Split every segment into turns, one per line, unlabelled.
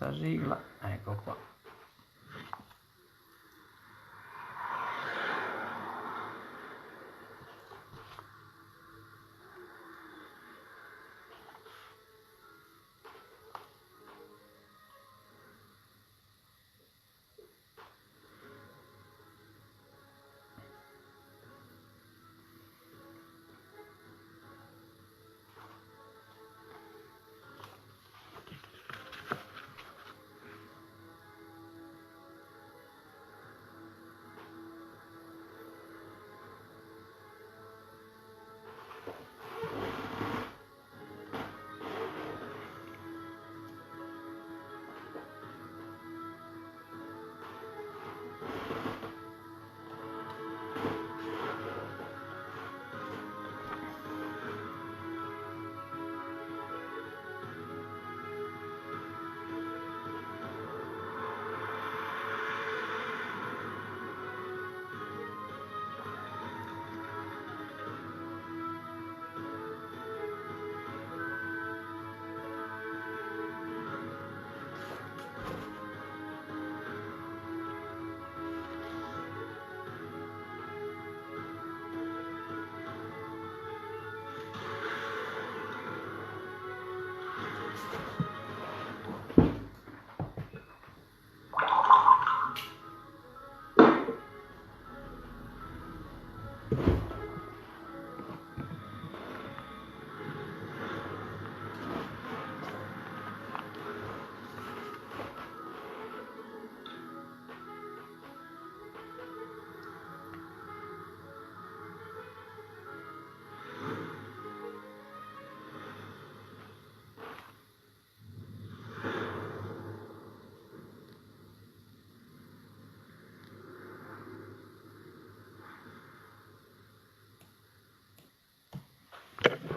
questa sigla, ecco qua.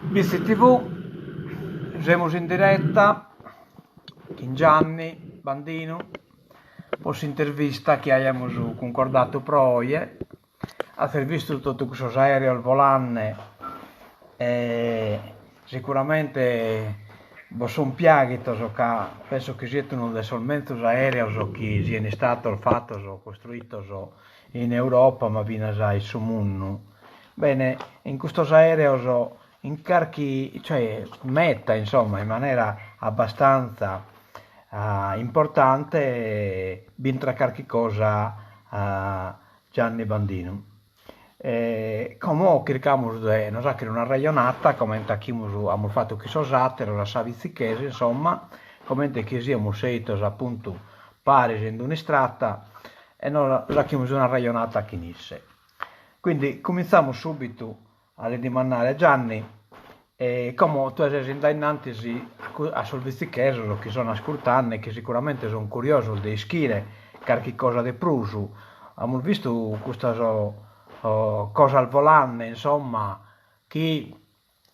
Visti TV, siamo in diretta con Gianni Bandino, post intervista che abbiamo concordato proie, aver visto tutto questo aereo al volante, sicuramente sono piaghito, penso che siete uno dei solamente aerei che siano stato fatto, costruito in Europa, ma fino a su mondo. Bene, in questo aereo incarchi, cioè metta insomma in maniera abbastanza importante vintra qualche cosa a Gianni Bandino. Come cerchiamo non so che una ragionata, come abbiamo fatto che sosate, la savizzichese, insomma, come che siamo seitos appunto pari in un'istrata e noi abbiamo una ragionata che nisse. Quindi cominciamo subito a dimandare a Gianni come tu sei innanzi a solvizzichese che sono ascoltando che sicuramente sono curioso di scrivere qualche cosa di prusu. Abbiamo visto questa cosa al volante, insomma, che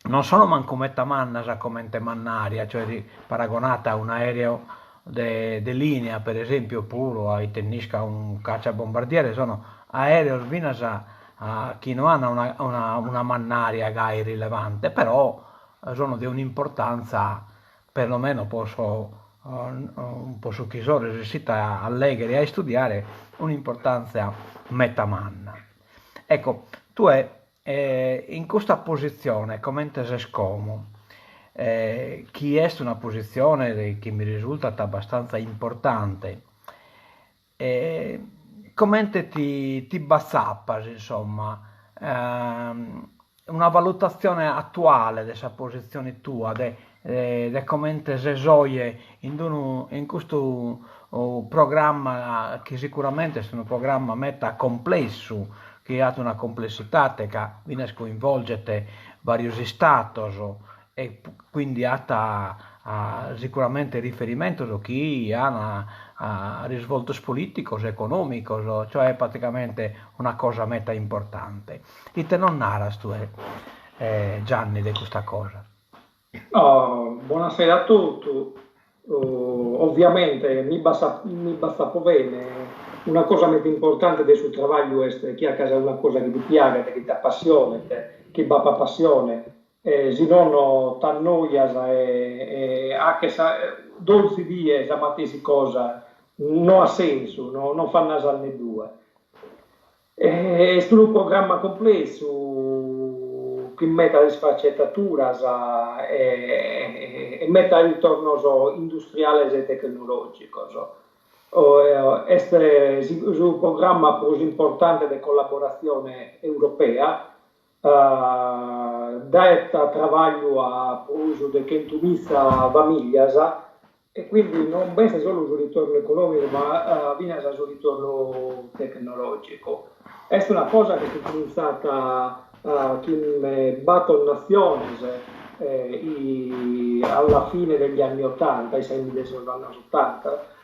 non sono manco metta manna come mannaria, cioè paragonata a un aereo di linea, per esempio, puro ai tennisca un cacciabombardiere, sono aerei vinasa che non hanno una mannaria gai rilevante, però sono di un'importanza, perlomeno un po' su chi sono resistita allegri a studiare, un'importanza metamanna. Ecco, tu in questa posizione, come te sei scomo, chi è una posizione che mi risulta abbastanza importante, come ti bassappas, insomma, una valutazione attuale della posizione tua, de come te sei in questo programma che sicuramente è un programma meta complesso, che ha una complessità che viene coinvolgete vari stati e quindi ha sicuramente riferimento a chi ha risvolti politici, economici, cioè praticamente una cosa meta importante. E te non naras tu, Gianni, di questa cosa?
Buonasera a tutti. Ovviamente mi basta bene. Una cosa molto importante del suo lavoro è che a casa una cosa che ti piace, che ti appassiona, che va per passione, se non ti annoia e anche 12 dies a matesi cosa non ha senso, non fa nasal né due. È un programma complesso che mette le sfaccettature e mette il ritorno industriale e tecnologico. Este è un programma più importante di collaborazione europea, dà lavoro a uso di 100.000 famiglie e quindi non pensa solo sul ritorno economico ma viene sul ritorno tecnologico. È una cosa che è iniziata in Battle Nations alla fine degli anni 80, ai segni degli anni 80.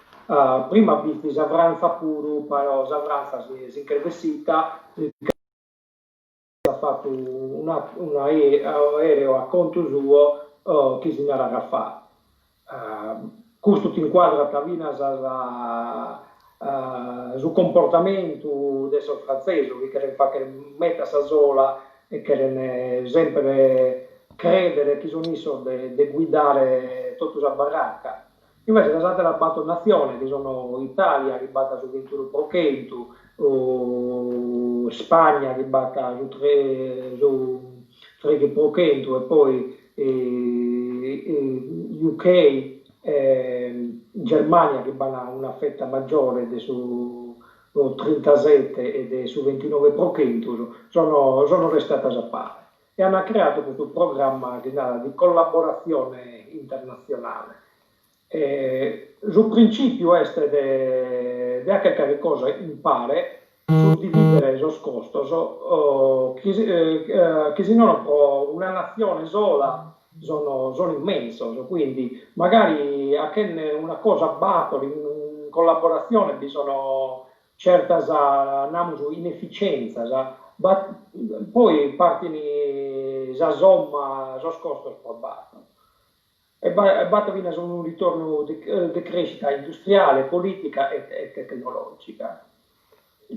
Prima visti Savranza puro, però Savranza si è increvessita, ha fatto un aereo a conto suo che si era raffato. Questo ti inquadra sul comportamento del francese, che fa che metta sa sola e che sempre credere che sono di guidare tutta la baracca. Invece la stata la batto nazione, che sono Italia che batta su 21%, Spagna che batta su 3% e poi UK, Germania che ha una fetta maggiore su 37 e su 29%, sono restate a parte e hanno creato questo programma di collaborazione internazionale. Sul principio è di qualche cosa impare su dividere lo scosto, che se non una nazione sola sono immenso, quindi magari a che una cosa battono in collaborazione bisogna certa inefficienza, poi partono la somma, lo scosto per battere. E batta viene su un ritorno di crescita industriale, politica e tecnologica.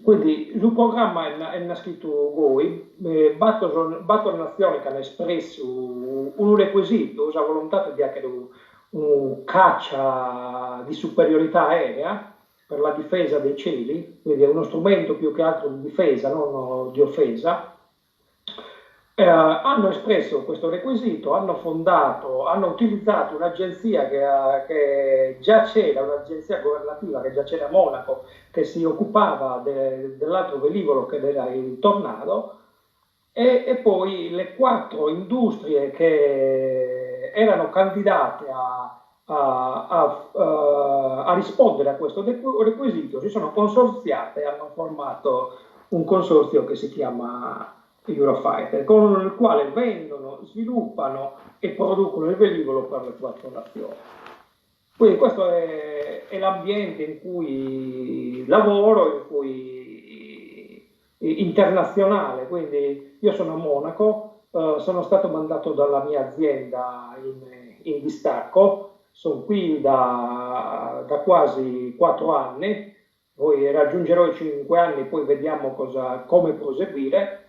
Quindi il programma è scritto voi, battono nazioni che hanno espresso un requisito, la volontà di avere un caccia di superiorità aerea per la difesa dei cieli, quindi è uno strumento più che altro di difesa, non di offesa. Hanno espresso questo requisito, hanno utilizzato un'agenzia che già c'era, un'agenzia governativa che già c'era a Monaco, che si occupava dell'altro velivolo che era il Tornado, e poi le 4 industrie che erano candidate a rispondere a questo requisito si sono consorziate e hanno formato un consorzio che si chiama Eurofighter, con il quale vendono, sviluppano e producono il velivolo per le 4 nazioni. Quindi questo è l'ambiente in cui lavoro, in cui internazionale. Quindi io sono a Monaco, sono stato mandato dalla mia azienda in distacco, sono qui da quasi 4 anni, poi raggiungerò i 5 anni, poi vediamo come proseguire.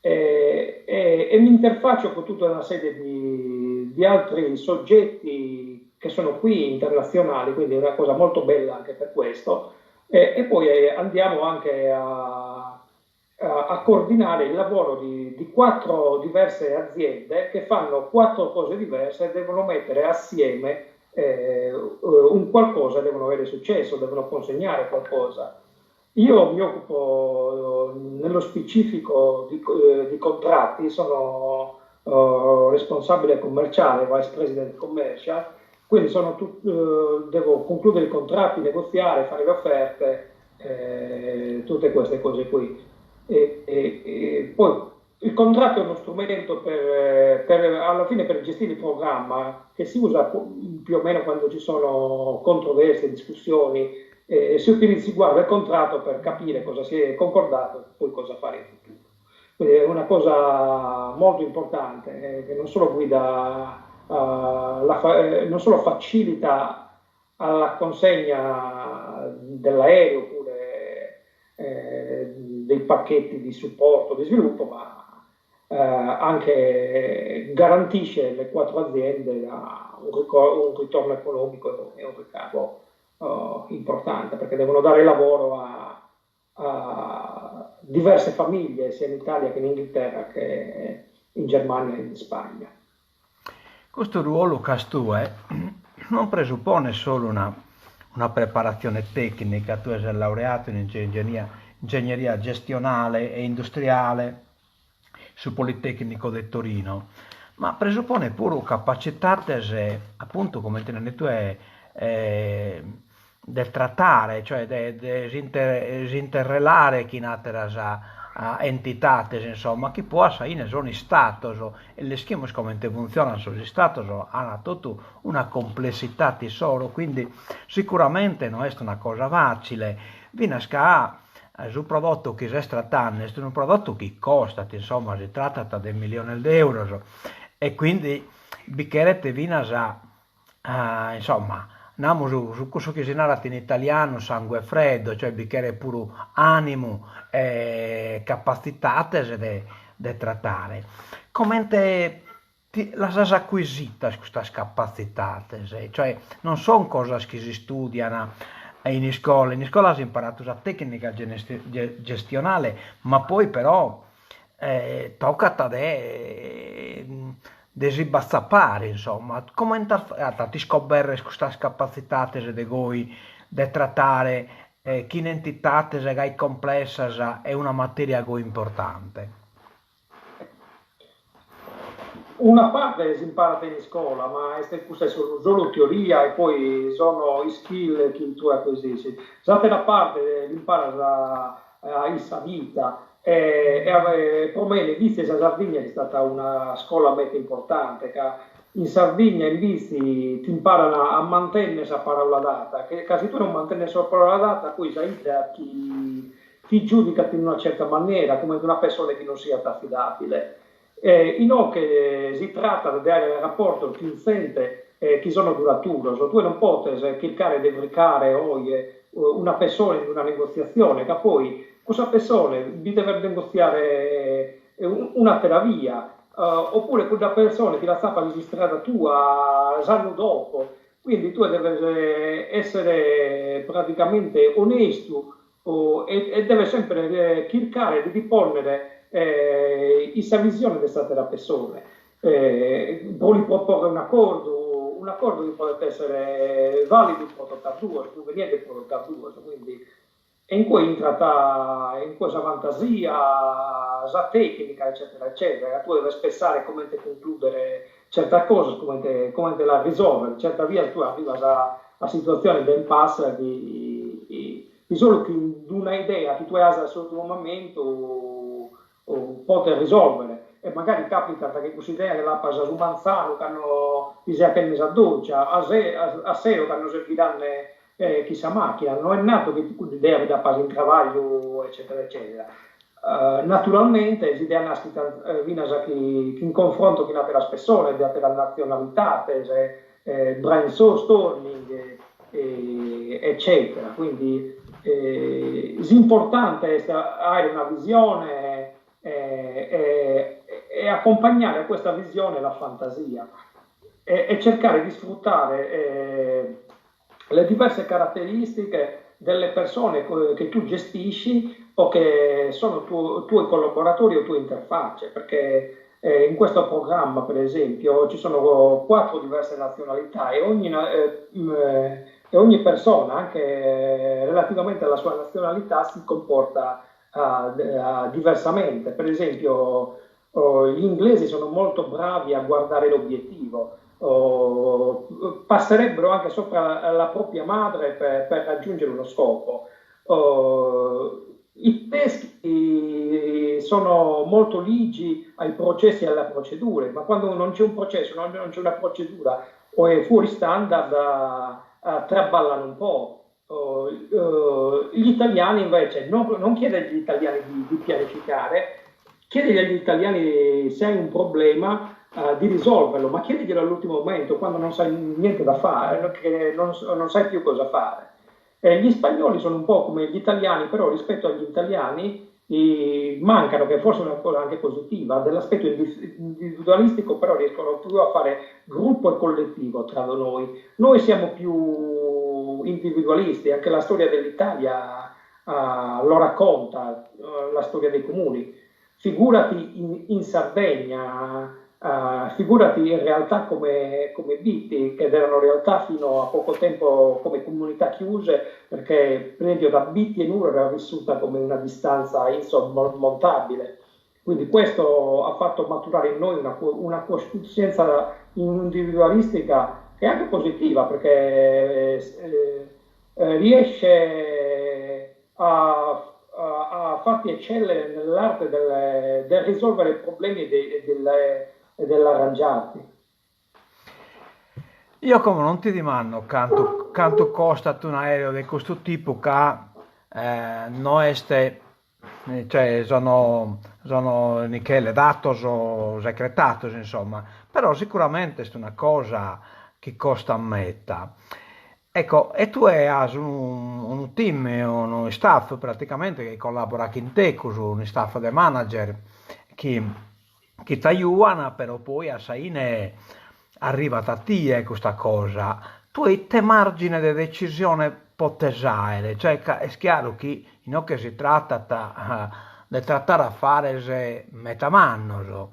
E mi interfaccio con tutta una serie di altri soggetti che sono qui internazionali, quindi è una cosa molto bella anche per questo, e poi andiamo anche a coordinare il lavoro di 4 diverse aziende che fanno 4 cose diverse e devono mettere assieme un qualcosa, devono avere successo, devono consegnare qualcosa. Io mi occupo nello specifico di contratti, sono responsabile commerciale, vice president commercial, quindi devo concludere i contratti, negoziare, fare le offerte, tutte queste cose qui. E poi il contratto è uno strumento alla fine per gestire il programma che si usa più o meno quando ci sono controversie, discussioni. Si guarda il contratto per capire cosa si è concordato e poi cosa fare in futuro. Quindi è una cosa molto importante che non solo non solo facilita la consegna dell'aereo oppure dei pacchetti di supporto, di sviluppo, ma anche garantisce le 4 aziende un ritorno economico e un ricavo importante, perché devono dare lavoro a diverse famiglie, sia in Italia che in Inghilterra che in Germania e in Spagna.
Questo ruolo Castue non presuppone solo una preparazione tecnica, tu sei laureato in ingegneria gestionale e industriale sul Politecnico di Torino, ma presuppone pure capacità, appunto come te ne tu del trattare, cioè interrelare chi nateras a entitates, insomma, che può essere sono status e le schemi come funzionano sugli status hanno tutta una complessità tesoro, quindi sicuramente non è una cosa facile. Vinasca sul prodotto che si tratta, è un prodotto che costa, insomma, si tratta di milioni di euro e quindi bicchiere vinas insomma, andiamo su questo che si narra in italiano sangue freddo, cioè bicchiere puro animo e capacità di trattare. Come la has acquisita queste capacità? Cioè non sono cose che si studiano in scuola si è imparato la tecnica gestionale, ma poi però tocca a desibazzappare, insomma, come ti scoprire queste capacità di voi di trattare che un'entità è complessa e una materia importante?
Una parte si impara in scuola, ma questa è solo teoria e poi sono i skill che tu acquisisci. L'altra parte impara a vita. Per me l'Invizia in Sardegna è stata una scuola molto importante. In Sardegna invece ti imparano a mantenere la parola data, che se tu non mantieni la parola data, poi ti giudica in una certa maniera, come una persona che non sia affidabile. Inoltre si tratta di avere un rapporto vincente che sono duraturo, tu non puoi cercare di cercare una persona in una negoziazione, che poi questa persona vi deve negoziare una terapia, oppure quella persona che la sta registrata tua l'anno dopo, quindi tu devi essere praticamente onesto e devi sempre cercare di porre questa visione di questa persona. Vuoi proporre un accordo che può essere valido per due, conveniente per due, quindi in cui entra in questa fantasia, la tecnica, eccetera, eccetera. Tu devi pensare come te concludere certe cose, come te la risolvere. Certa via tu arrivi a situazioni di impasse di solo che una idea che tu hai al suo momento poter risolvere. E magari capita che questa idea che la passa su manzano, che hanno appena a doccia, a sero che hanno serviranno chissà macchina, non è nato che l'idea da fare in travaglio, eccetera, eccetera. Naturalmente l'idea nascita che in confronto con la persona, della nazionalità, brainstorming, eccetera. Quindi l'importante è avere una visione e accompagnare a questa visione la fantasia e cercare di sfruttare le diverse caratteristiche delle persone che tu gestisci o che sono tuoi collaboratori o tue interfacce, perché in questo programma, per esempio, ci sono 4 diverse nazionalità e ogni persona, anche relativamente alla sua nazionalità, si comporta diversamente. Per esempio, gli inglesi sono molto bravi a guardare l'obiettivo. Passerebbero anche sopra la propria madre per raggiungere uno scopo. I tedeschi sono molto ligi ai processi e alle procedure, ma quando non c'è un processo, non c'è una procedura o è fuori standard, traballano un po'. Gli italiani invece non chiede agli italiani di pianificare, chiede agli italiani se hai un problema di risolverlo, ma chiediglielo all'ultimo momento, quando non sai niente da fare, che non sai più cosa fare. Gli spagnoli sono un po' come gli italiani, però rispetto agli italiani mancano, che forse è una cosa anche positiva, dell'aspetto individualistico, però riescono più a fare gruppo e collettivo tra noi. Noi siamo più individualisti, anche la storia dell'Italia lo racconta, la storia dei comuni. Figurati in Sardegna, figurati in realtà come Bitti, che erano realtà fino a poco tempo come comunità chiuse, perché per esempio da Bitti e Nuoro era vissuta come una distanza insormontabile. Quindi questo ha fatto maturare in noi una coscienza individualistica che è anche positiva, perché riesce a farti eccellere nell'arte del risolvere i problemi e dell'arrangiarti.
Io come non ti dimando canto costa un aereo di questo tipo che non este, cioè sono Michele datos o secretatos insomma, però sicuramente è una cosa che costa a metta. Ecco, e tu hai un team, uno staff praticamente che collabora con te, con un staff di manager che ti aiutano, però poi a Saine arriva a te questa cosa. Tu hai te margine di decisione potesare, cioè è chiaro che non che si tratta di trattare a fare se metamanno,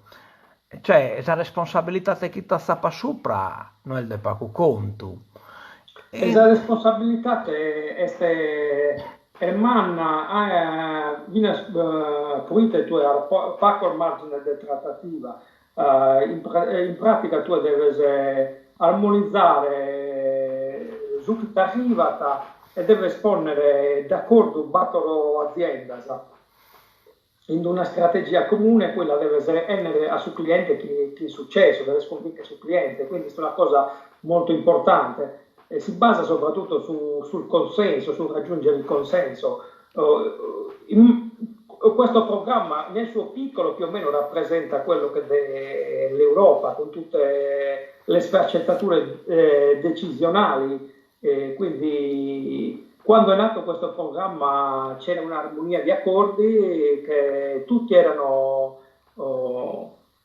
cioè la responsabilità che ti sta sopra non è del poco conto.
Esa
E
responsabilitate este emanna vinas proite tu pacor margine de trattativa. In pratica tu deves armonizzare su chi t'arrivata e deve esponnere d'accordo battoro azienda. In una strategia comune, quella deve essere a su cliente che è successo, deve sconfiggere su cliente, quindi è una cosa molto importante. Si basa soprattutto sul consenso, sul raggiungere il consenso. Questo programma nel suo piccolo più o meno rappresenta quello che è l'Europa, con tutte le sfaccettature decisionali. Quindi quando è nato questo programma c'era un'armonia di accordi che tutti erano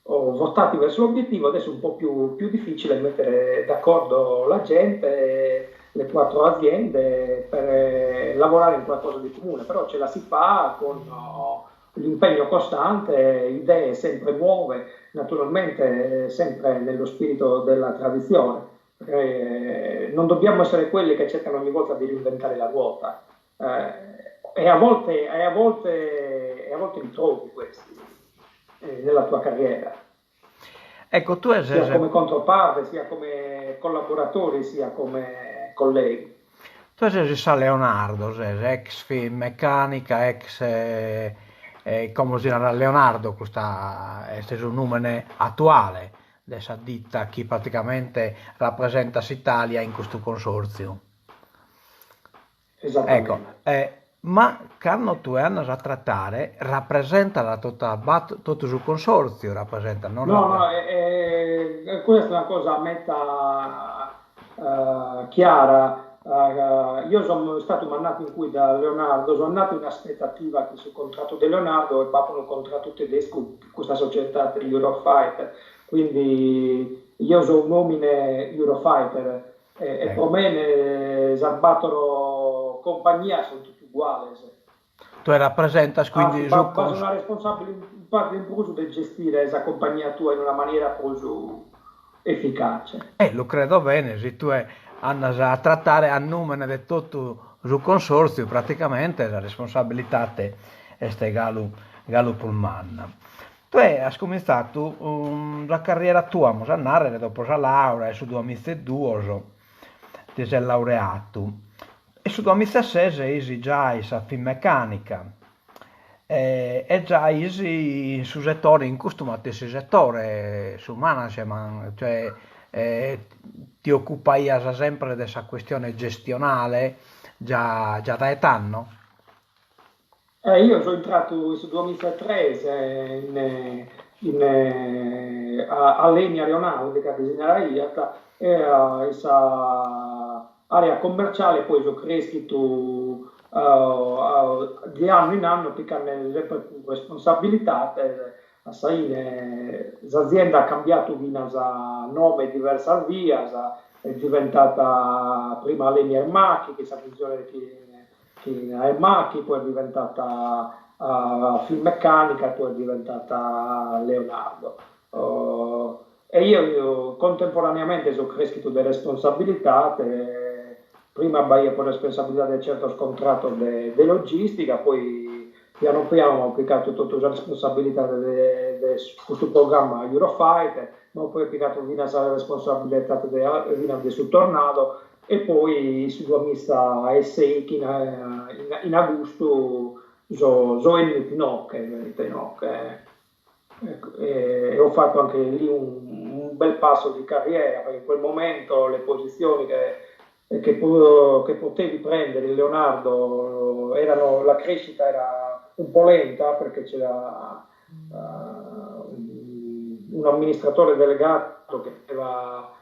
votati verso l'obiettivo. Adesso è un po' più difficile mettere d'accordo la gente, le quattro aziende, per lavorare in qualcosa di comune, però ce la si fa con l'impegno costante, idee sempre nuove, naturalmente sempre nello spirito della tradizione. Non dobbiamo essere quelli che cercano ogni volta di reinventare la ruota, e a volte li trovi questi nella tua carriera,
ecco, tu
sia
sei
come controparte, sia come collaboratori, sia come colleghi.
tu sei sa Leonardo, sei ex meccanica, ex come si chiama Leonardo, questa è un nome attuale dessa ditta che praticamente rappresenta l'Italia in questo consorzio. Ecco,
Esattamente.
ma quando tu anni a trattare, rappresenta la tutto sul consorzio, rappresenta, non
No, no,
rappresenta.
questa è una cosa a meta chiara. Io sono stato mandato in cui da Leonardo, sono andato in aspettativa che sul contratto di Leonardo e papà un contratto tedesco, questa società per Eurofighter, quindi io sono un nomine Eurofighter e per
Ecco.
me Salvatore compagnia sono tutti uguali.
Tu rappresentas quindi su
Ma sono una responsabile parte in più di gestire questa compagnia tua in una maniera più efficace.
lo credo bene, se tu andas a trattare a nome di tutto sul consorzio, praticamente la responsabilità è Galo Pullman. Tu hai cominciato la carriera tua, a andare dopo la laurea, su 2002 ti sei laureato. E su 2006 sei già in Finmeccanica. E già isi su settore, in questo stesso settore, su management, cioè ti occupai sempre di questa questione gestionale già da età,
Io sono entrato nel 2013 all'ENI Aeronautica, disegnare e questa area commerciale, poi sono cresciuto di anno in anno piccano sempre più responsabilità, assai l'azienda ha cambiato nome diverse via, è diventata prima Alenia Ermacchi, che sa funzione che Ermacchi, poi è diventata Finmeccanica, poi è diventata Leonardo. E io contemporaneamente sono cresciuto delle responsabilità, prima per responsabilità del centro scontrato di logistica, poi piano piano ho applicato tutta la responsabilità di questo programma Eurofighter, ma poi ho applicato la responsabilità del Tornado, e poi sono messa a SI che in agosto sono in Tinoc, e ho fatto anche lì un bel passo di carriera, perché in quel momento le posizioni che potevi prendere in Leonardo la crescita era un po' lenta, perché c'era un amministratore delegato che aveva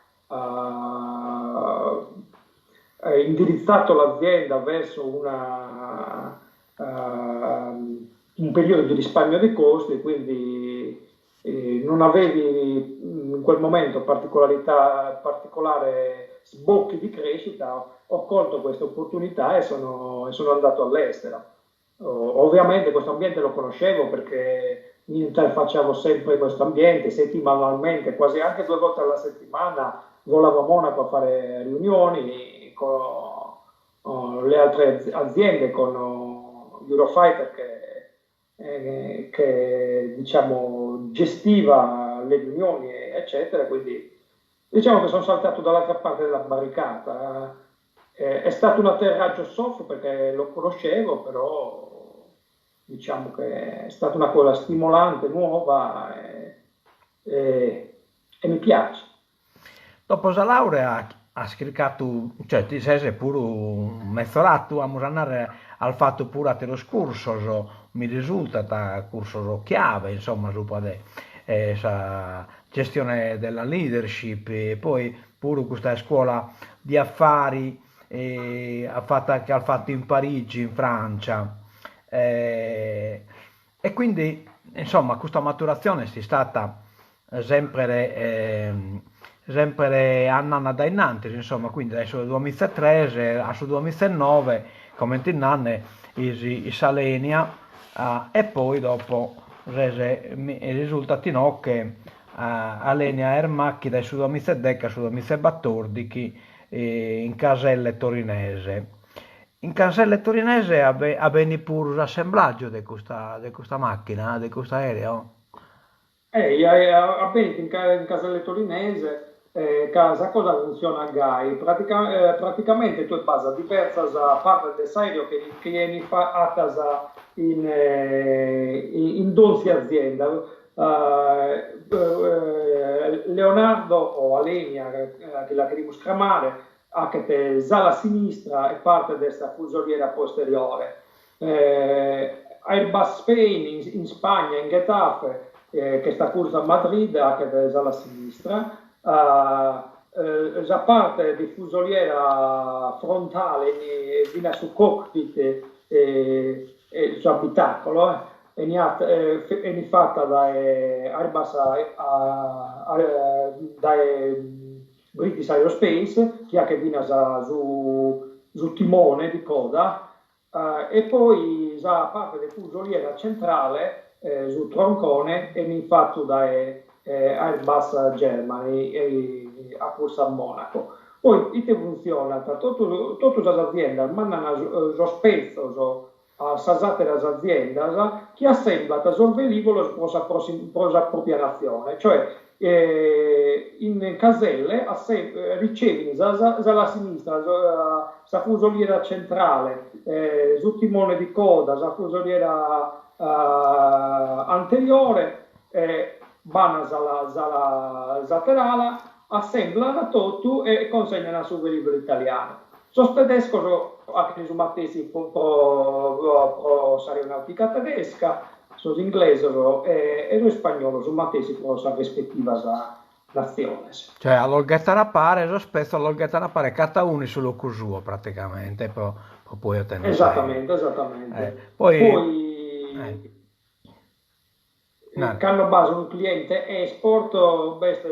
indirizzato l'azienda verso un periodo di risparmio dei costi, quindi non avevi in quel momento particolare sbocchi di crescita. Ho colto questa opportunità e sono andato all'estero. Ovviamente questo ambiente lo conoscevo, perché mi interfacciavo sempre in questo ambiente, settimanalmente, quasi anche 2 volte alla settimana volavo a Monaco a fare riunioni con le altre aziende, con Eurofighter che diciamo gestiva le riunioni, eccetera. Quindi diciamo che sono saltato dall'altra parte della barricata. È stato un atterraggio soft, perché lo conoscevo, però diciamo che è stata una cosa stimolante, nuova, e mi piace.
Dopo la laurea ha scaricato, cioè ti sei pure un mezzorato a andare al fatto pure a te lo scorso, mi risulta, da corso chiave, insomma, su gestione della leadership, e poi pure questa scuola di affari che ha fatto in Parigi, in Francia, e quindi insomma questa maturazione è stata sempre anno da innanzi, insomma, quindi adesso nel 2013 a su 2009 come in anni i Salenia, e poi dopo risultati no che Alenia Ermacchi dai su 2010 su 2014 in Caselle Torinese. In Caselle Torinese avvenne pure l'assemblaggio di questa macchina, di questo aereo.
In Caselle Torinese, casa cosa funziona a GAI? Praticamente tu basa diversa parte dell'aereo che viene fatta in 12 aziende. Leonardo o Alenia, che la queremos chiamare, che alla sinistra è parte di questa fusoliera posteriore. Airbus Spain in Spagna, in Getafe, che sta corsa a Madrid, che è alla sinistra. La parte di fusoliera frontale viene su cockpit e su abitacolo, è fatta da Airbus, da British Aerospace, che viene su timone di coda, e poi la parte di fusoliera centrale sul troncone è fatto da Airbus Germany a corsa a Monaco. Poi ite funziona, tutte le aziende mandano lo spezzo a sasate le aziende che assemblano sul velivolo per appropriazione, cioè in caselle ricevi dalla sinistra la fusoliera centrale, sul timone di coda, la fusoliera anteriore, vanno alla laterale, assemblano tutto e consegnano sul velivolo italiano. Sos tedesco anche su mattesi pro aeronautica tedesca, sos inglese e lo spagnolo su mattesi pro sa rispettiva nazione. Sì.
Cioè, all'olghettare pare, lo spesso all'olghettare pare cata uni solo suo praticamente, poi ottenere sai.
Esattamente, esattamente.
Poi,
Poi,
no,
Canno base un cliente export, questa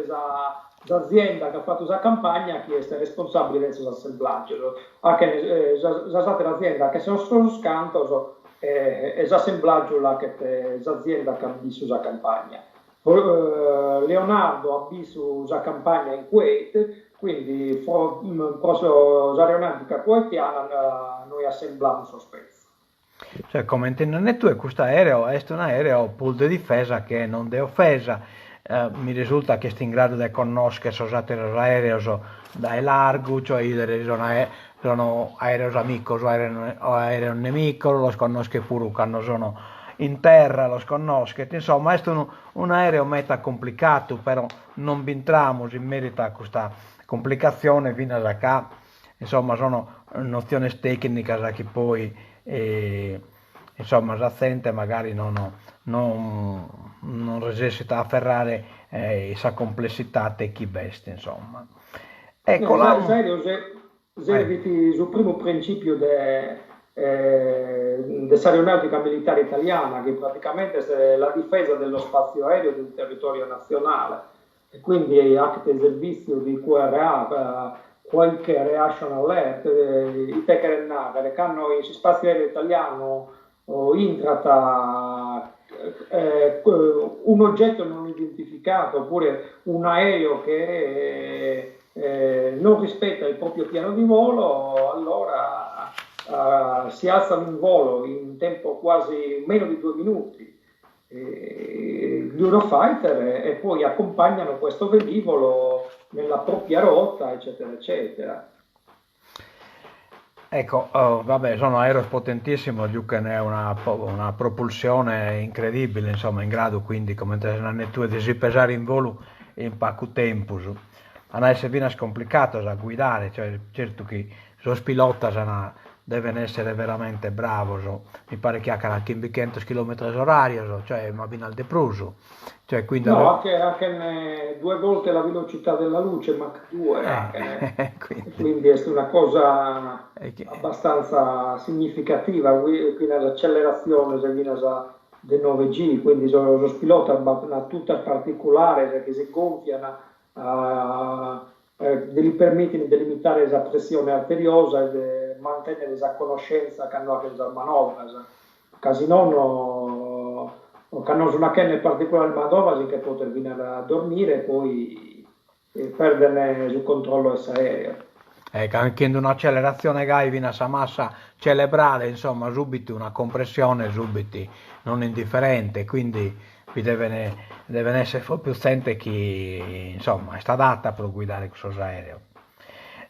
l'azienda che ha fatto questa campagna, che è responsabile del suo assemblaggio. Anche l'azienda che sono sullo scanto, è l'assemblaggio che l'azienda che ha visto la campagna. Leonardo ha visto la campagna in Kuwait, quindi proprio l'aeronautica kuwaitiana noi assembliamo il spezzo.
cioè, come intendete tu, questo aereo è un aereo pool di difesa che non è offesa. Mi risulta che sta in grado di conoscere se usate l'aereo dai largo, cioè sono aerei amici o aereo nemico, lo conosco pure quando sono in terra, lo conosco. Insomma, è un aereo meta complicato, però non entriamo in merito a questa complicazione fino da qua. Insomma, sono nozioni tecniche che poi insomma la gente magari non resiste a afferrare questa complessità chi veste, insomma. Ecco là.
Serviti sul primo principio dell'aeronautica militare italiana, che praticamente è la difesa dello spazio aereo del territorio nazionale, e quindi anche il servizio di QRA, qualche reaction alert, i Tekerennaver, che hanno il spazio aereo italiano intrata un oggetto non identificato oppure un aereo che non rispetta il proprio piano di volo, allora si alzano in volo in tempo quasi meno di 2 minuti gli Eurofighter e poi accompagnano questo velivolo nella propria rotta, eccetera, eccetera.
Ecco, vabbè, sono aerei potentissimi, che ne è una propulsione incredibile, insomma, in grado quindi, come tu, di pesare in volo in poco tempo. Non è viene scomplicato da guidare, cioè certo che lo pilota devono essere veramente bravo, mi pare che ha anche 200 km/h, cioè ma viene al depruso. Cioè, quindi
no, anche 2 volte la velocità della luce, Mach 2, quindi è una cosa abbastanza significativa, quindi l'accelerazione se viene del 9G, quindi lo pilota una tutta particolare che si gonfiano, gli permettono di limitare la pressione arteriosa e di mantenere la conoscenza che hanno anche la manovra, casi non hanno una canna particolare manovra che può venire a dormire e poi perdere il controllo aereo.
Anche in un'accelerazione viene a massa cerebrale, insomma, subito una compressione, subito non indifferente, quindi deve essere più sente chi, insomma, è stata adatta per guidare questo aereo.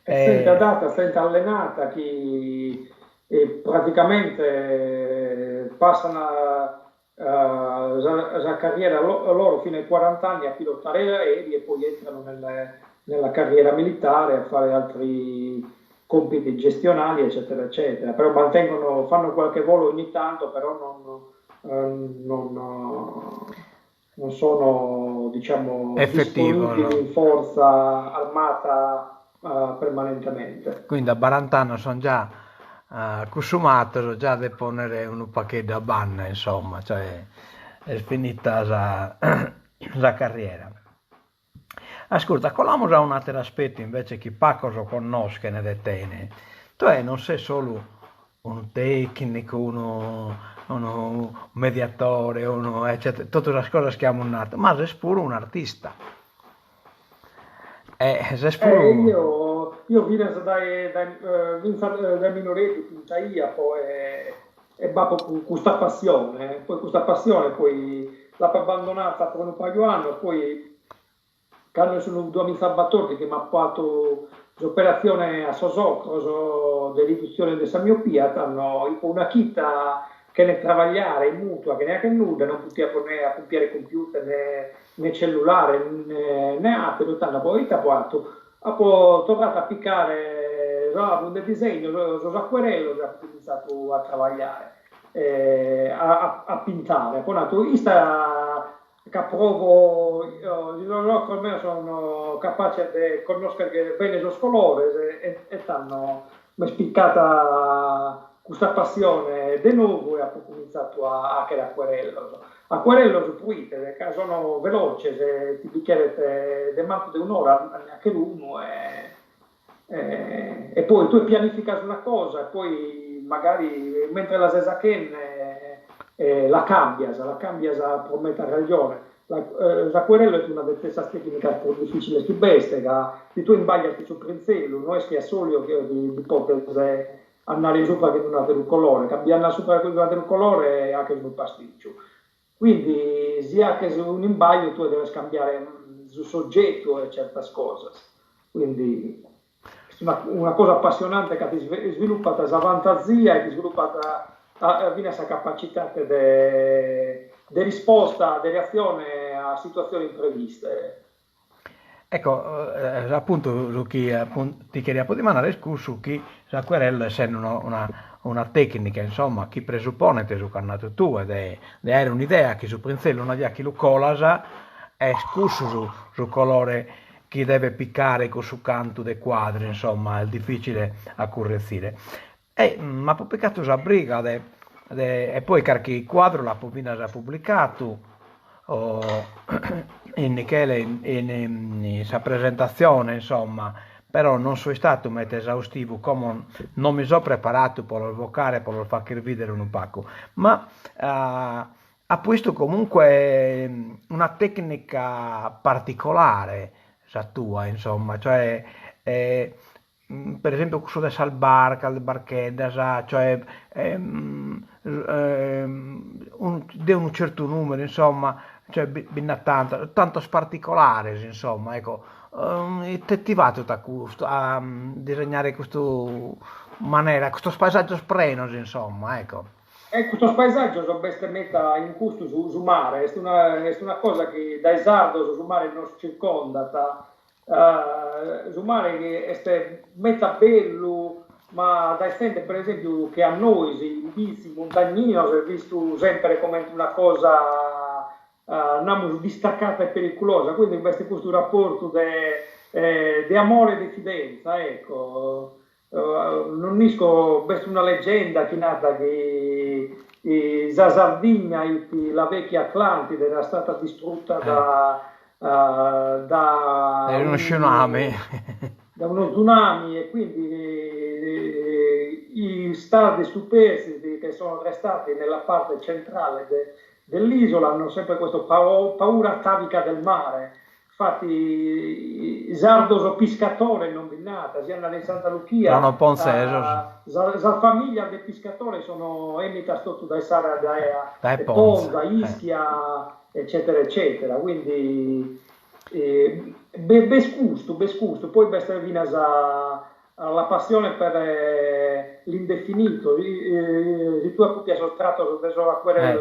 È adatta, è allenata, chi praticamente passano la carriera loro fino ai 40 anni a pilotare aerei e poi entrano nella carriera militare a fare altri compiti gestionali, eccetera, eccetera. Però fanno qualche volo ogni tanto, però non sono, diciamo, disponibili in forza armata permanentemente.
Quindi a Barantano sono già consumato, già da ponere un pacchetto a banna, insomma, cioè è finita la carriera. Ascolta, colamo già un altro aspetto invece che Paco conosce ne detene. Tu non sei solo un tecnico, un mediatore, eccetera, tutte le cose che hanno un arte, ma sei pure un artista.
Io vino dai minoretti, puntaia, poi con questa passione, poi l'ho abbandonata per un paio di anni, poi quando sono due amici Salvatore che mi ha fatto l'operazione a Sosocro di riduzione della miopia, hanno una chitta che ne travagliare in mutua, che neanche nuda, non poteva a compiere computer né cellulare né altro, poi ha tornato a piccare un disegno, lo acquerello, ha cominciato a travagliare, a pintare, poi questa che provo, io almeno sono capace di conoscere bene i colori e hanno mi è spiccata questa passione di nuovo e ho cominciato a che acquerello. Acquerello su Twitter, che sono veloci, se ti bicchiere di manco di un'ora, neanche l'uno, e poi tu pianifichi una cosa e poi magari mentre la Sesachen la cambias per mettere ragione. L'acquerello è una delle tecniche più difficili che beste, che tu imbagliati sul prinzello, non è che è solo che di poter andare sopra che non ha del colore, cambiare sopra che non ha del colore è anche un pasticcio. Quindi sia che su un imbaglio tu devi scambiare sul soggetto e certe cose. Quindi è una cosa appassionante che ti sviluppa questa fantasia e ti sviluppa questa capacità di risposta, di reazione a situazioni impreviste.
Ecco, appunto, su chi ti chiede di mandare su chi l'acquerello essendo una tecnica, insomma, chi presuppone te su cannato tu ed è un'idea che su prinzello una via chi lo colasa è scusso su colore chi deve piccare con su canto dei quadri, insomma, è difficile a correggere. Ma poi peccato sa briga e poi carchi il quadro la Popina ha pubblicato in Michele in sa presentazione, insomma, però non sono stato molto esaustivo, come non mi sono preparato per evocare, per far vedere un pacco, ma ha questo comunque una tecnica particolare, sa tua, insomma, cioè per esempio questo del salbarca, il barchetta, cioè di un certo numero, insomma, cioè binna tanto particolari, insomma, ecco, ti va tutto a disegnare questo maniera, questo paesaggio sprenoso, insomma, ecco.
Questo paesaggio sono bestemmietta in gusto su mare, è una cosa che da esardo su mare non si circonda, su mare che è meta bello, ma da estende per esempio che a noi, in bici, montagnino, si è visto sempre come una cosa distaccata e pericolosa, quindi questo rapporto di amore e di fidenza, ecco. Non nisco una leggenda che è nata che la Sardegna, la vecchia Atlantide, era stata distrutta da
uno tsunami.
Da uno tsunami e quindi i stati superstiti che sono restati nella parte centrale dell'isola hanno sempre questa paura atavica del mare. Infatti, Sardo pescatore non binnata, sia in Santa Lucia,
sono ponzeso.
La famiglia dei pescatori sono emita sotto dai Sara, da
Ponza,
Ponza, Ischia, eccetera, eccetera. Quindi, bescusto, poi bestelvina la passione per l'indefinito, di tu appunto hai sottratto a quello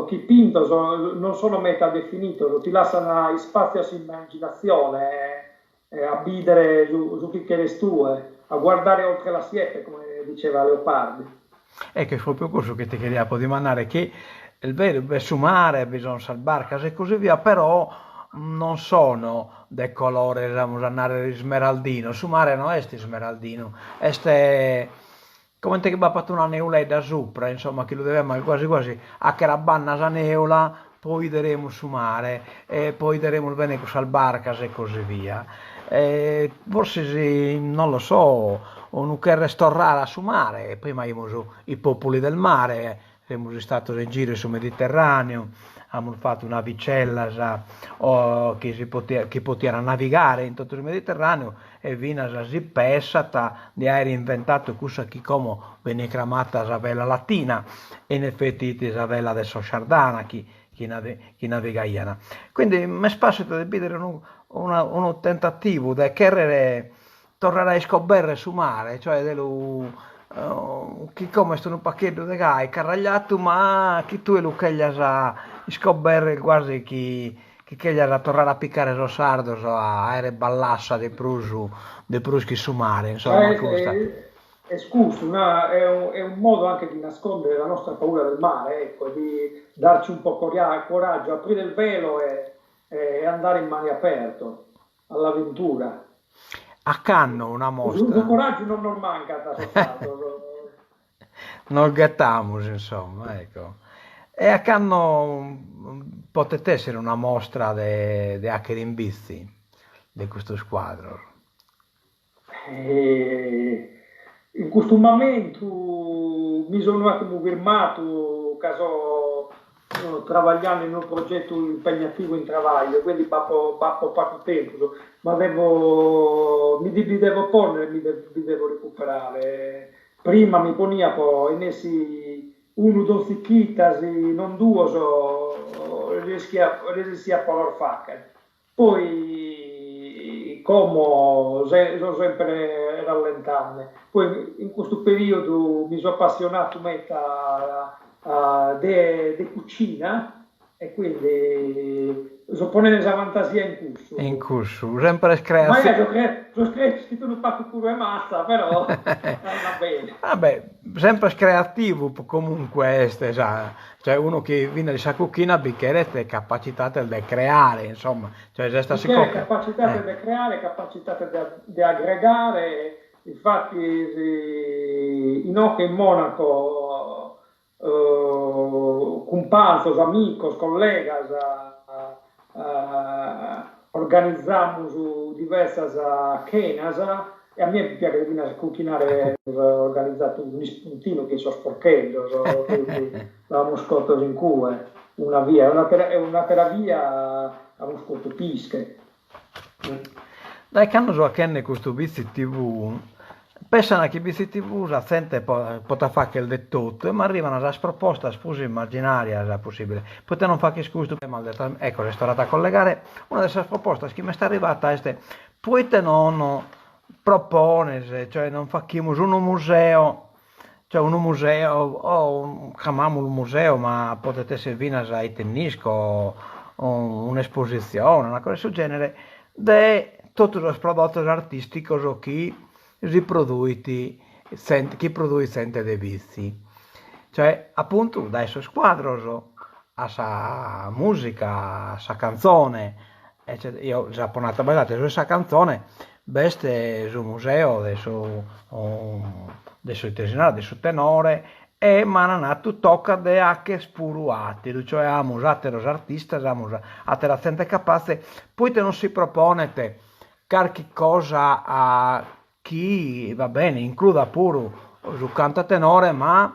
chi pinto, non sono meta definito, ti lasciano spazio all'immaginazione, a bidere su chi che le stue, a guardare oltre la siepe, come diceva Leopardi.
Ecco, è proprio questo che ti chiedevo di mandare, che il vero su mare bisogna salvarsi e così via, però non sono del colore, diciamo, andare smeraldino, su mare non è smeraldino, è come te che va fatto una neula da sopra, insomma, che lo dobbiamo quasi quasi a che la banna sa neula, poi vedremo su mare, e poi vedremo bene con salbarcas e così via. Forse non lo so, o non che restaurare su mare, prima abbiamo i popoli del mare, siamo stati in giro sul Mediterraneo, abbiamo fatto una vicella che poteva navigare in tutto il Mediterraneo e vina la zippessata di aver inventato cosa che come venne chiamata la vela latina e in effetti la vela adesso sardana chi naviga iana. Quindi mi spazio di vedere un tentativo di chiedere tornare a scoprire su mare, cioè chi come sto un pacchetto di gai carragliato, ma chi tu e lo che gli ha scoprire quasi chi gli ha tornato a piccare lo sardo a ere ballassa di pruschi su mare, insomma,
escurso, è un modo anche di nascondere la nostra paura del mare, ecco, di darci un po' coraggio, aprire il velo e andare in mare aperto, all'avventura.
A Cannes una
Questo
mostra,
coraggio non manca da soltanto.
non gettamos, insomma, ecco. E a Cannes potete essere una mostra di hacker in bici, di questo squadro.
E in questo momento mi sono un attimo fermato, caso travagliando in un progetto impegnativo in travaglio, quindi pappo poco tempo, ma mi devo porre, mi devo recuperare. Prima mi ponia poi in essi uno, due chitas, non due, riesci a poter fare. Poi, come sono sempre rallentando, poi in questo periodo mi sono appassionato di cucina e quindi sono ponendo la fantasia in
In
corso.
corso, sempre
Ma
creazione.
sono scritto un pacco pure mazza, però va bene.
Vabbè, sempre creativo comunque este, sa. Cioè uno che viene di sa cucina bicchiere capacità di creare, insomma, cioè questa si
Perché
cocca.
capacità di creare, capacità di aggregare, infatti in Oca in Monaco, companzos, amigos, collegas, organizzamos diversas cenas e a me piace di cucinare, ho organizzato un spuntino che so sporchendo, quindi avevamo scotto in cue, una via, è una terapia a uno scotto pische.
Dai canno so a kenne questo BC TV, pensano che BC TV la gente potrà fare che il detto, ma arrivano a proposte scusi immaginaria è possibile. Potete non fare che scusi, ma detto, ecco, restaurata a collegare, una delle proposte che mi è arrivata è potete non propone, cioè non facciamo un museo, cioè un museo o chiamiamolo un museo, ma potete servire ai tennisco o un'esposizione, una cosa del genere, di tutti i prodotti artistici che riproduiti, chi produce sente dei vizi. Cioè, appunto, da esso squadro a sa musica, a sa canzone, eccetera. Io già ponata ballate su questa canzone, beste sul museo, adesso italiano, adesso tenore, e mananato tocca de anche spuruati, cioè amos ateros artistas, amos atera gente capace, poi te non si proponete qualche cosa a chi va bene, includa pure su canta tenore, ma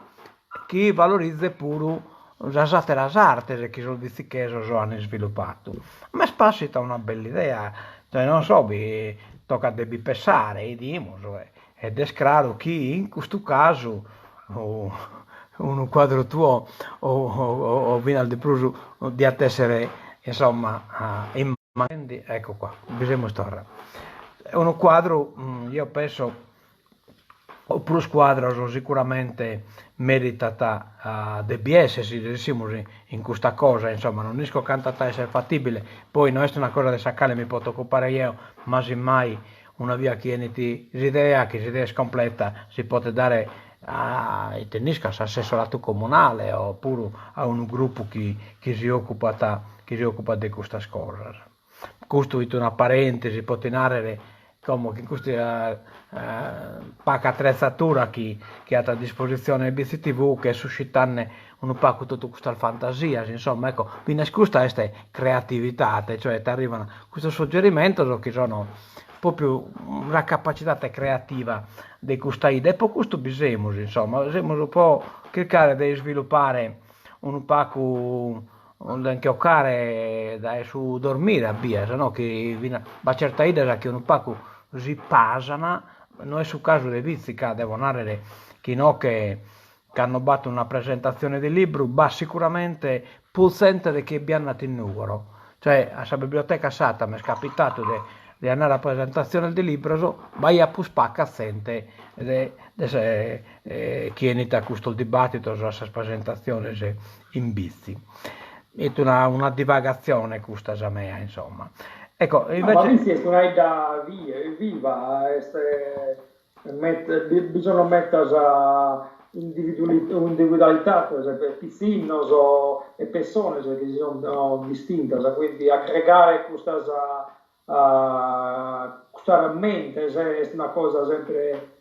chi valorizza pure le altre arti che sono visti che hanno sviluppato. A me spasita una bella idea, cioè non so, tocca devi pensare, ed è chiaro che in questo caso o un quadro tuo o viene di più di essere insomma immagini, ecco qua, bisogna stare. È un quadro, io penso, oppure squadra sicuramente meritata di essersi diciamo, in questa cosa, insomma, non riesco cantata a essere fattibile, poi non è una cosa di saccare, mi posso occupare io, ma semmai una via che si idea scompleta, si può dare ai tenniscas, al assessorato comunale, oppure a un gruppo che si occupa di questa cosa. Costruito una parentesi, può narrare come che questa poca attrezzatura che ha a disposizione il BCTV che suscitanne un po' tutta questa fantasia, insomma, ecco, viene scusa questa creatività, cioè ti arrivano questo suggerimento che sono proprio una capacità creativa di questa idea e poi questo bisogna, insomma, bisogna un po' cercare di sviluppare un po' anche occare da su dormire a via, se no che ma certa idea che un po' si pasana, non è sul caso dei vizi che devono andare che no che hanno fatto una presentazione di libro, ma sicuramente pulsante di che abbiamo nato in numero. Cioè, a biblioteca Sata mi è capitato di andare alla presentazione del libro, vai a puspacca sente chi è inizia questo dibattito sulla presentazione in bici. È una divagazione questa a me, insomma. Ecco,
No, ma
invece
lì si è una idea viva, bisogna mettere individualità, per esempio, piscinos e persone che si sono distinte, quindi aggregare questa mente è una cosa sempre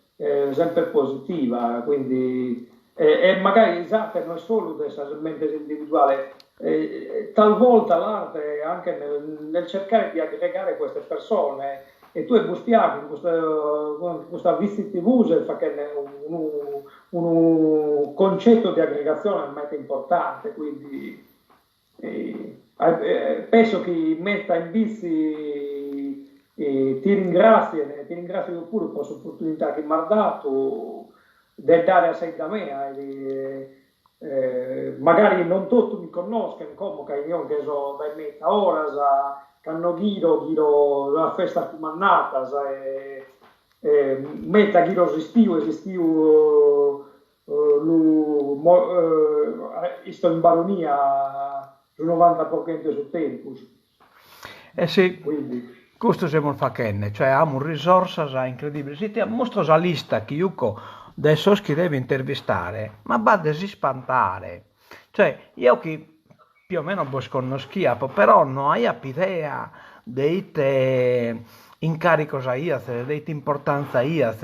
positiva, quindi e magari esatto, non è solo questa mente individuale, talvolta l'arte è anche nel cercare di aggregare queste persone e tu hai bustiato in questa visit TV che è un concetto di aggregazione molto importante, quindi penso che metta in bici ti ringrazio pure per l'opportunità che mi ha dato di dare a sé da me. Magari non tutti mi conoscono, come io che sono da meta ora, che hanno giro la festa comandata, meta giro esistiu sto in baronia sul 90% su tempo.
Eh sì,
Quindi.
questo siamo il facenne, cioè abbiamo risorse incredibili. Se ti mostro la lista che io adesso chi deve intervistare, ma va a si spantare. Cioè, io che più o meno conoscia, però non hai idea dei te incarico dei te importanza e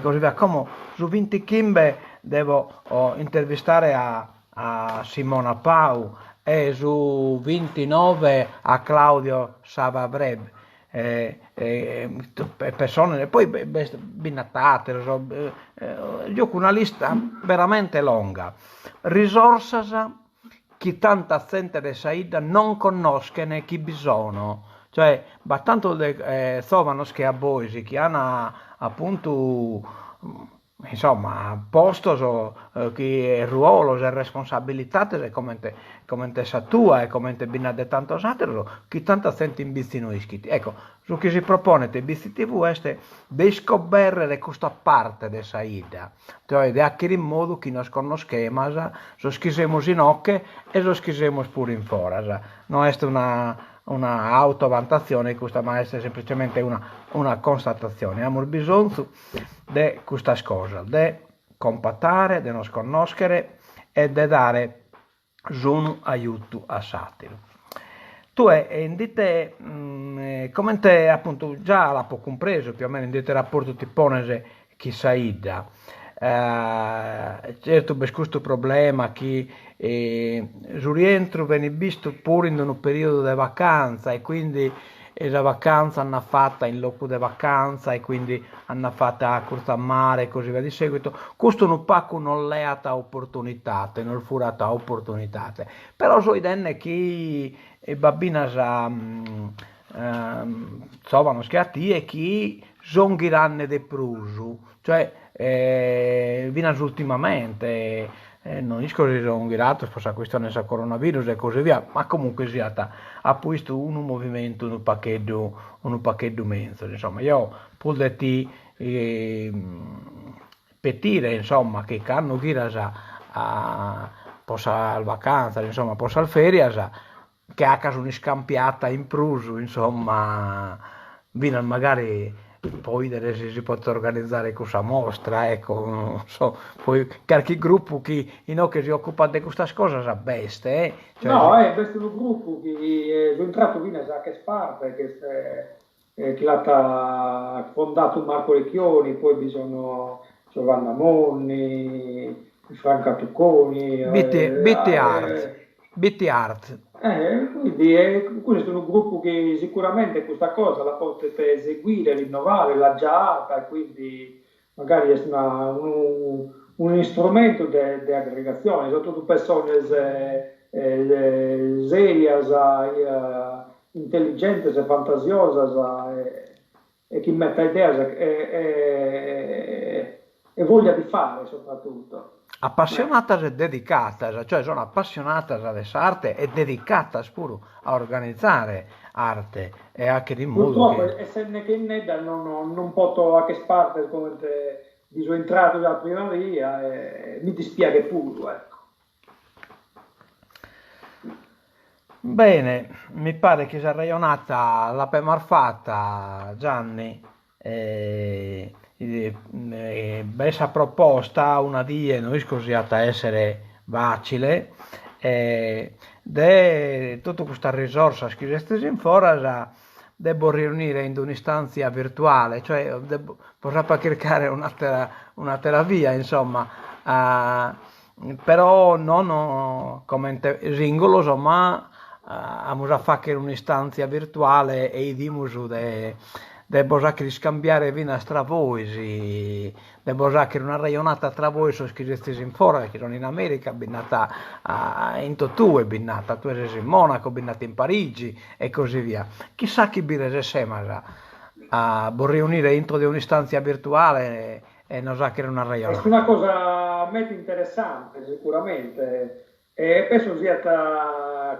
così via. Come su 20 Kimbe devo intervistare a Simona Pau e su 29 a Claudio Savabreb. Persone poi binatate, io ho una lista veramente lunga, risorse che tanta gente di Saida non conoscono e chi bisogna, cioè tanto trovano che a Boisi che hanno appunto insomma posto che ruolo e responsabilità come te sa tua e come te bina de tanto altro che tanta gente in bizino iscritti. Ecco, su che si propone te Bizi TV è di scoprire questa parte di Saida, cioè di acquisire in modo che non conosciamo, so schisiamo in ocche e so schisiamo pure in fora. Non è una autovantazione, questa ma è semplicemente una constatazione. Abbiamo bisogno di questa cosa, di compattare, di non conoscere e di dare un aiuto a satiro. Tu indite, come te appunto già l'ha compreso più o meno, indite rapporto tiponese chi saida, certo per questo problema che sul rientro viene visto pure in un periodo di vacanza e quindi la vacanza hanno fatta in loco di vacanza e quindi hanno fatta a corsa a mare e così via di seguito. Questo non pacco non leata opportunità, non furata opportunità, però so idenne che e bambina trovano schiatti e chi zonghiranne de prusu, cioè vinas ultimamente non è così zonghirato per la questione del coronavirus e così via, ma comunque sia ha posto un movimento, un pacchetto mezzo, insomma, io pur di ti petire, insomma, che hanno ghirasa a posa al vacanza, insomma, posa al feria, che a caso una scampiata in pruso, insomma, vino magari poi vedere se si può organizzare questa mostra, ecco, non so, poi qualche gruppo che si occupa di questa cosa sa beste,
Cioè, no, questo è un gruppo che è entrato in a che parte, che l'ha fondato Marco Recchioni, poi bisogna Giovanna Monni, Franca Tucconi.
BT Art.
Quindi questo è un gruppo che sicuramente questa cosa la potete eseguire, rinnovare, l'ha già fatta, quindi magari è un strumento di aggregazione, soprattutto persone serias, intelligenti e fantasiose e chi mette idee e voglia di fare soprattutto.
Appassionata e dedicata, cioè sono appassionata all'arte e dedicata pure a organizzare arte e anche di modo
purtroppo essendo che Nedda non posso a che parte come di suo entrato da prima via mi dispiace pure, ecco.
Bene, mi pare che sia ragionata la prima fatta Gianni questa proposta una die non è così a essere facile, tutta questa risorsa che esiste in fora devo riunire in un'istanza virtuale, cioè potrà cercare un'altra via, insomma, però non come singolo, ma a fare un'istanza virtuale e dimus devo scambiare vina tra voi, devo una raionata tra voi che siete in fora, che sono in America, binata in Totue, binata tu sei in Monaco, binata in Parigi e così via. Chissà chi birese sema a riunire dentro di un'istanza virtuale e non sa che era una raionata.
È una cosa molto interessante sicuramente. E penso sia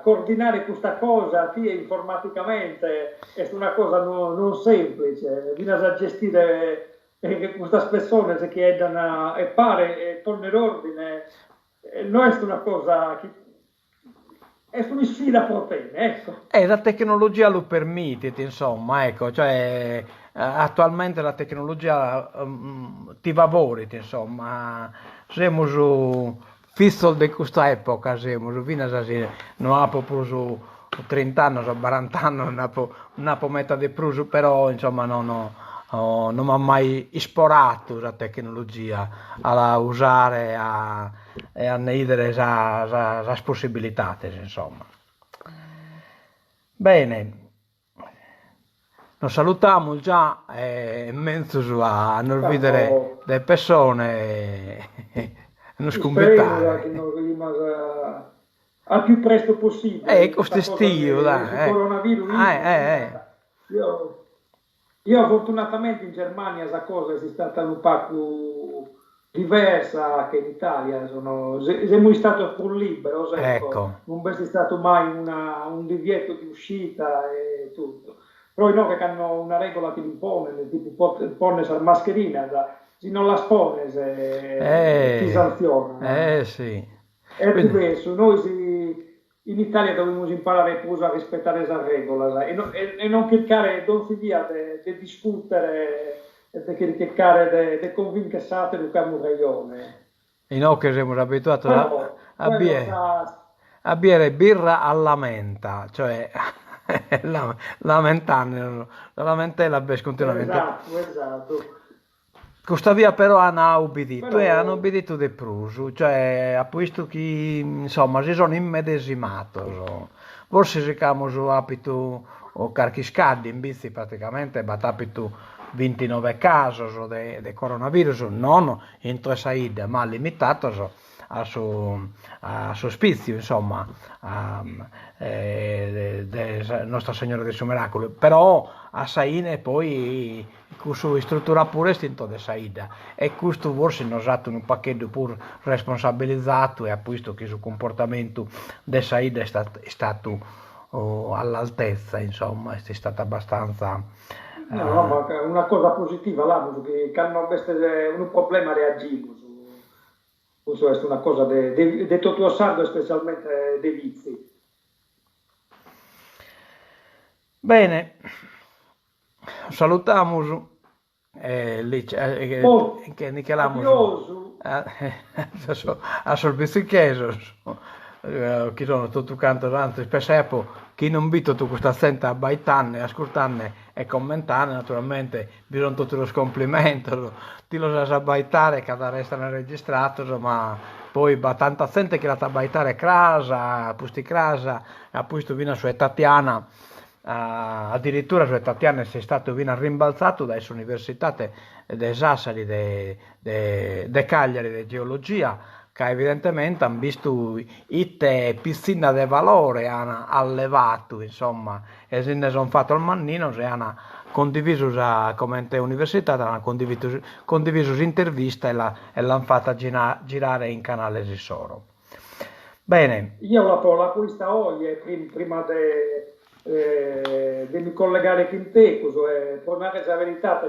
coordinare questa cosa informaticamente è una cosa non semplice, bisogna gestire queste persone che hanno e pare e tornare in ordine, non è una cosa che è una sfida potente, ecco.
La tecnologia lo permette, insomma, ecco, cioè attualmente la tecnologia ti favori, insomma, siamo su fisso di questa epoca, non ha proprio 30 anni, 40 anni, non ha metà di più, però insomma non mi ha mai ispirato la tecnologia a usare e a vedere le possibilità, insomma. Bene, nos salutiamo già in mezzo a non vedere le persone. Non
scommettare al più presto possibile.
Questo stio, dai.
Coronavirus. Io fortunatamente in Germania questa cosa è stata un po' diversa che in Italia. Siamo stati più liberi,
ecco.
Non è stato mai un divieto di uscita e tutto. Però no che hanno una regola che impone, tipo pone la mascherina, se non la spone ti sanziona.
Sì.
È diverso, noi in Italia dobbiamo imparare a rispettare questa regola e non cercare non via di discutere e di cercare di convincere di un ragione.
E noi che siamo abituati a bere birra alla menta, cioè lamentare, la lamentela bes continuamente.
Esatto.
Questa via però hanno obbedito di più, cioè a questo che insomma si sono immedesimato, forse si chiamano abito o carchiscaddi in bici praticamente, ma abito 29 casi di coronavirus, non in tre saide, ma limitato a sospizio, insomma, Nostra Signora del suo miracolo, però a Saine poi questo struttura pure istinto di Saida e questo forse non è un pacchetto pur responsabilizzato e ha visto che il suo comportamento di Saida è stato all'altezza, insomma, è stato abbastanza
no, ma una cosa positiva là, che hanno un problema reagito. Questo è una cosa di tutto sardo, specialmente dei vizi. Bene,
salutiamo che Nichelamo a Solbizzicheso che sono tutto canto tanto spesso chi non vito tu questa senta a baitanne, ascoltarne e commentare, naturalmente bisogna tutto lo scomplimento, ti lo sa baitare che restano registrato, ma poi va tanta gente che la ta baitare crasa, pusti crasa, a questo vino su Tatiana, addirittura su Tatiana sei stato vino rimbalzato da università de Sassari, de Cagliari, di geologia, che evidentemente hanno visto itte piscina di valore, hanno allevato, insomma, e se ne sono fatto il mannino, se hanno condiviso come università, hanno condiviso l'intervista e l'hanno fatta girare in canale Risoro. Bene.
Io la questa oggi, prima di mi collegare con te, tornare la verità,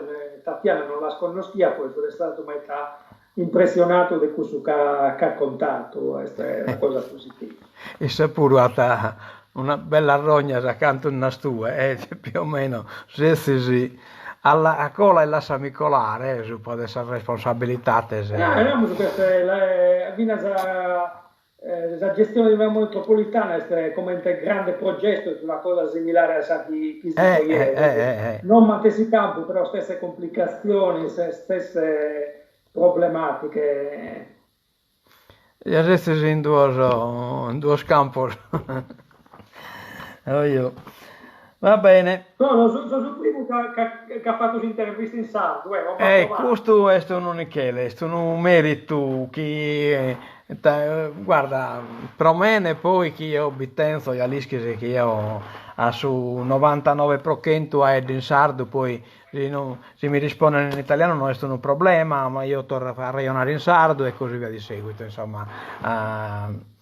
Tatiana non la conoscia, poi sono stato mai impressionato di questo che ha contato, questa è una cosa positiva.
E se pure una bella rogna accanto a una stua, più o meno, se sì, a cola e la samicolare, su può essere responsabilità
Ja,
se...
vediamo su queste, vina la gestione di una metropolitana è come un grande progetto, è una cosa similare a Santi Fisico ieri, quindi
eh.
non matesi campo, però stesse complicazioni, stesse problematiche.
E adesso in due campi. Oh, io. Va bene.
No, sono il primo che ha fatto interviste in sardo, non mi ha provato.
Questo è un Michele, questo è un merito che, guarda, per me poi che io penso, che io su 99% è in sardo, poi se mi rispondono in italiano non è un problema, ma io torno a ragionare in sardo e così via di seguito, insomma.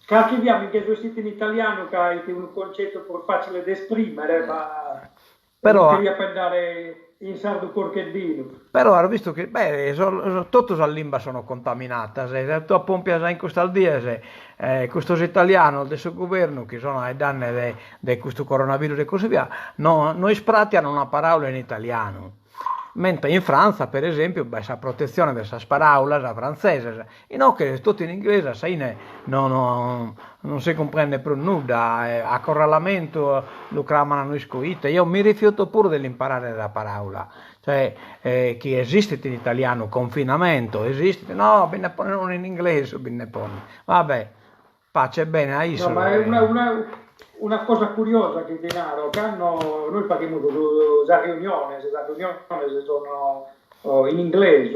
Calchiviamo che sono siti in italiano che hai un concetto più facile da esprimere, ma non
Però
queria per andare in sardo porcheddino.
Però ho visto che beh, tutte le lingue sono contaminate, se tu pompi in questo dia, questo italiano del suo governo che sono ai danni di questo coronavirus e così via, no, noi spratiano una parola in italiano. Mentre in Francia, per esempio, questa protezione di questa parola la francese, e no che tutto in inglese, sai, non si comprende più nulla, a correlamento lo chiamano noi scoite. Io mi rifiuto pure di imparare la parola, cioè che esiste in italiano, confinamento, esiste, no, binne pone in inglese, binne pone. Vabbè, pace bene, a
No,
Iso.
ma è una cosa curiosa che denaro, che noi facciamo la riunione, se la riunione se sono in inglese,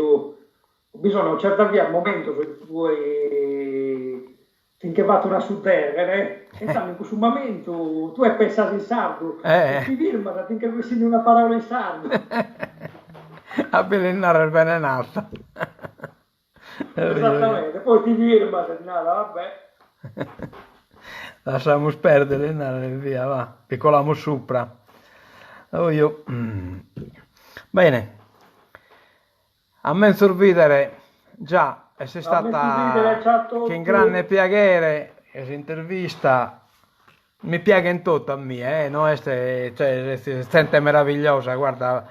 bisogna cercare al momento se vuoi finché vado una su terra, e in questo momento tu hai pensato in sardo, e ti firma finché vuoi sentire una parola in sardo.
A belenare il venenato.
Esattamente, poi ti firma, se no, vabbè.
Lasciamo perdere, andare via, va, piccoliamo sopra. Oh, io. Bene, a me sorridere già è stata che in grande piacere questa intervista mi piace in tutto a me, no? Cioè, si sente meravigliosa, guarda,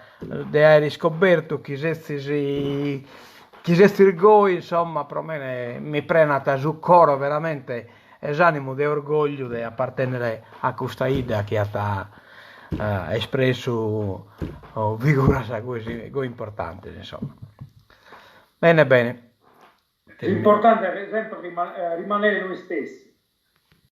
hai riscoperto chi sei il insomma, per me mi prenata su coro veramente esanimo di orgoglio di appartenere a questa idea che ha espresso vigorosa così importante, insomma. Bene, bene.
L'importante è sempre rimanere noi stessi.